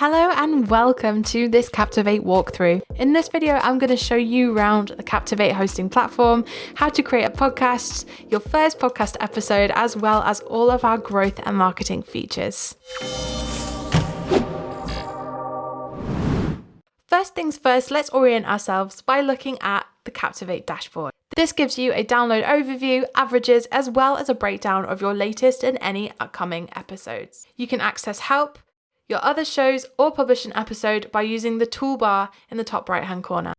Hello and welcome to this Captivate walkthrough. In this video, I'm going to show you around the Captivate hosting platform, how to create a podcast, your first podcast episode, as well as all of our growth and marketing features. First things first, let's orient ourselves by looking at the Captivate dashboard. This gives you a download overview, averages, as well as a breakdown of your latest and any upcoming episodes. You can access help, your other shows, or publish an episode by using the toolbar in the top right hand corner.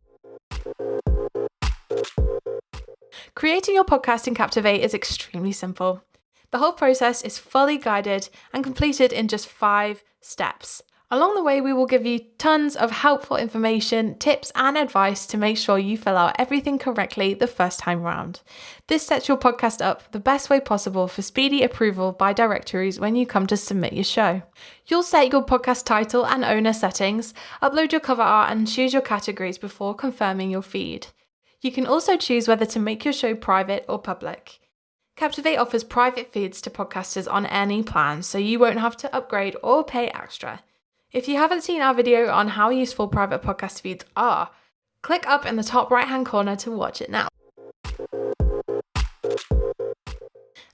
Creating your podcast in Captivate is extremely simple. The whole process is fully guided and completed in just 5 steps. Along the way, we will give you tons of helpful information, tips, and advice to make sure you fill out everything correctly the first time round. This sets your podcast up the best way possible for speedy approval by directories when you come to submit your show. You'll set your podcast title and owner settings, upload your cover art, and choose your categories before confirming your feed. You can also choose whether to make your show private or public. Captivate offers private feeds to podcasters on any plan, so you won't have to upgrade or pay extra. If you haven't seen our video on how useful private podcast feeds are, click up in the top right hand corner to watch it now.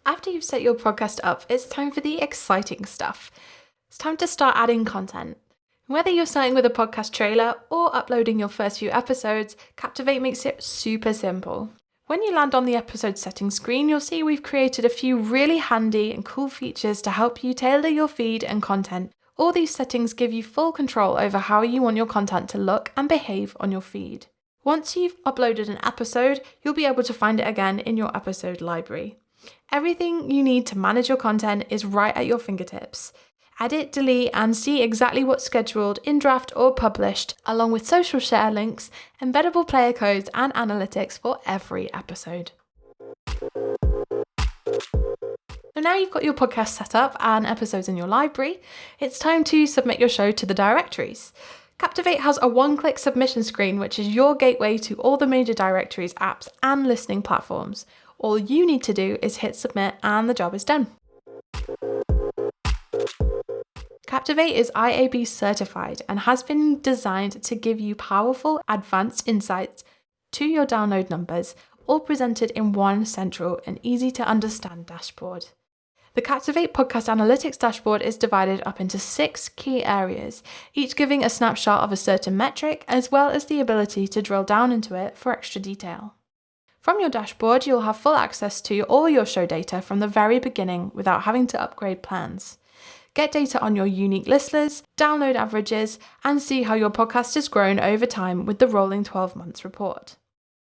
After you've set your podcast up, it's time for the exciting stuff. It's time to start adding content. Whether you're starting with a podcast trailer or uploading your first few episodes, Captivate makes it super simple. When you land on the episode settings screen, you'll see we've created a few really handy and cool features to help you tailor your feed and content. All these settings give you full control over how you want your content to look and behave on your feed. Once you've uploaded an episode, you'll be able to find it again in your episode library. Everything you need to manage your content is right at your fingertips. Edit, delete, and see exactly what's scheduled, in draft, or published, along with social share links, embeddable player codes, and analytics for every episode. So now you've got your podcast set up and episodes in your library, it's time to submit your show to the directories. Captivate has a one-click submission screen, which is your gateway to all the major directories, apps, and listening platforms. All you need to do is hit submit and the job is done. Captivate is IAB-Certified and has been designed to give you powerful, advanced insights to your download numbers, all presented in one central and easy to understand dashboard. The Captivate Podcast Analytics dashboard is divided up into 6 key areas, each giving a snapshot of a certain metric, as well as the ability to drill down into it for extra detail. From your dashboard, you'll have full access to all your show data from the very beginning without having to upgrade plans. Get data on your unique listeners, download averages, and see how your podcast has grown over time with the rolling 12 months report.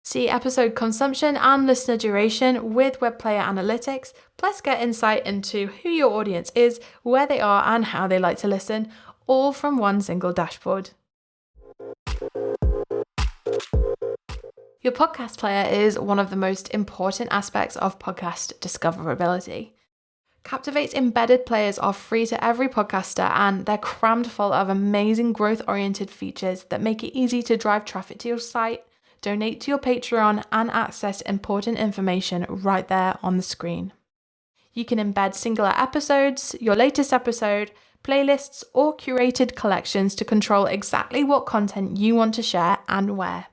See episode consumption and listener duration with web player analytics, plus get insight into who your audience is, where they are, and how they like to listen, all from one single dashboard. Your podcast player is one of the most important aspects of podcast discoverability. Captivate's embedded players are free to every podcaster, and they're crammed full of amazing growth-oriented features that make it easy to drive traffic to your site, donate to your Patreon, and access important information right there on the screen. You can embed singular episodes, your latest episode, playlists, or curated collections to control exactly what content you want to share and where.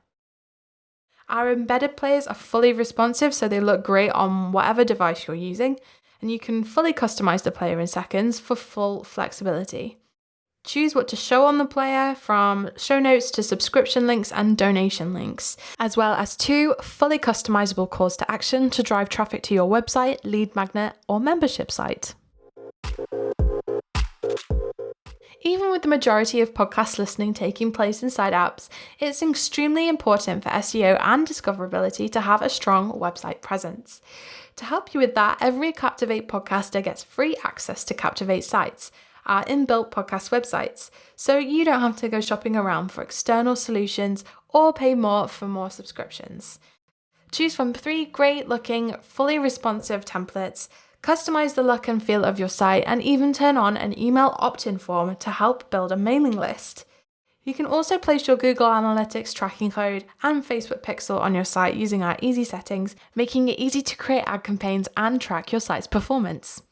Our embedded players are fully responsive, so they look great on whatever device you're using, and you can fully customize the player in seconds for full flexibility. Choose what to show on the player, from show notes to subscription links and donation links, as well as 2 fully customizable calls to action to drive traffic to your website, lead magnet, or membership site. Even with the majority of podcast listening taking place inside apps, it's extremely important for SEO and discoverability to have a strong website presence. To help you with that, every Captivate podcaster gets free access to Captivate sites, our inbuilt podcast websites, so you don't have to go shopping around for external solutions or pay more for more subscriptions. Choose from 3 great looking, fully responsive templates, customize the look and feel of your site, and even turn on an email opt-in form to help build a mailing list. You can also place your Google Analytics tracking code and Facebook pixel on your site using our easy settings, making it easy to create ad campaigns and track your site's performance.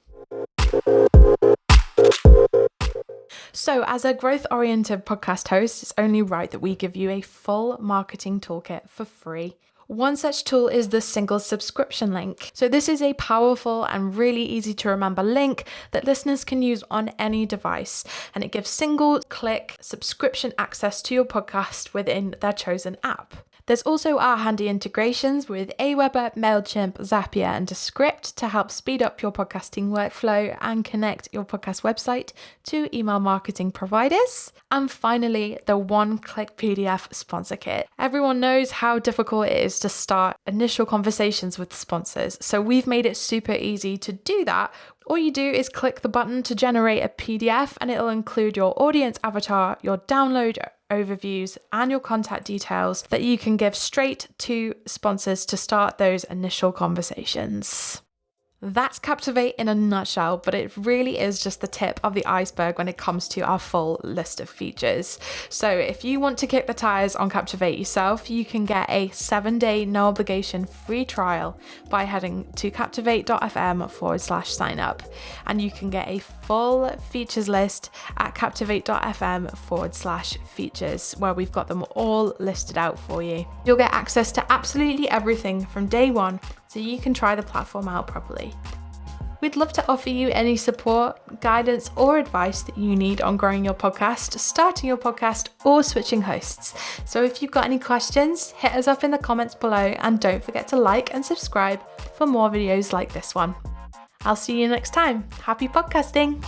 So as a growth-oriented podcast host, it's only right that we give you a full marketing toolkit for free. One such tool is the single subscription link. So this is a powerful and really easy to remember link that listeners can use on any device, and it gives single click subscription access to your podcast within their chosen app. There's also our handy integrations with Aweber, MailChimp, Zapier, and Descript to help speed up your podcasting workflow and connect your podcast website to email marketing providers. And finally, the one-click PDF sponsor kit. Everyone knows how difficult it is to start initial conversations with sponsors, so we've made it super easy to do that. All you do is click the button to generate a PDF, and it'll include your audience avatar, your download overviews, and your contact details that you can give straight to sponsors to start those initial conversations. That's Captivate in a nutshell, but it really is just the tip of the iceberg when it comes to our full list of features. So if you want to kick the tires on Captivate yourself, you can get a 7-day no obligation free trial by heading to captivate.fm/sign up. And you can get a full features list at captivate.fm/features, where we've got them all listed out for you. You'll get access to absolutely everything from day one, so you can try the platform out properly. We'd love to offer you any support, guidance, or advice that you need on growing your podcast, starting your podcast, or switching hosts. So if you've got any questions, hit us up in the comments below, and don't forget to like and subscribe for more videos like this one. I'll see you next time. Happy podcasting!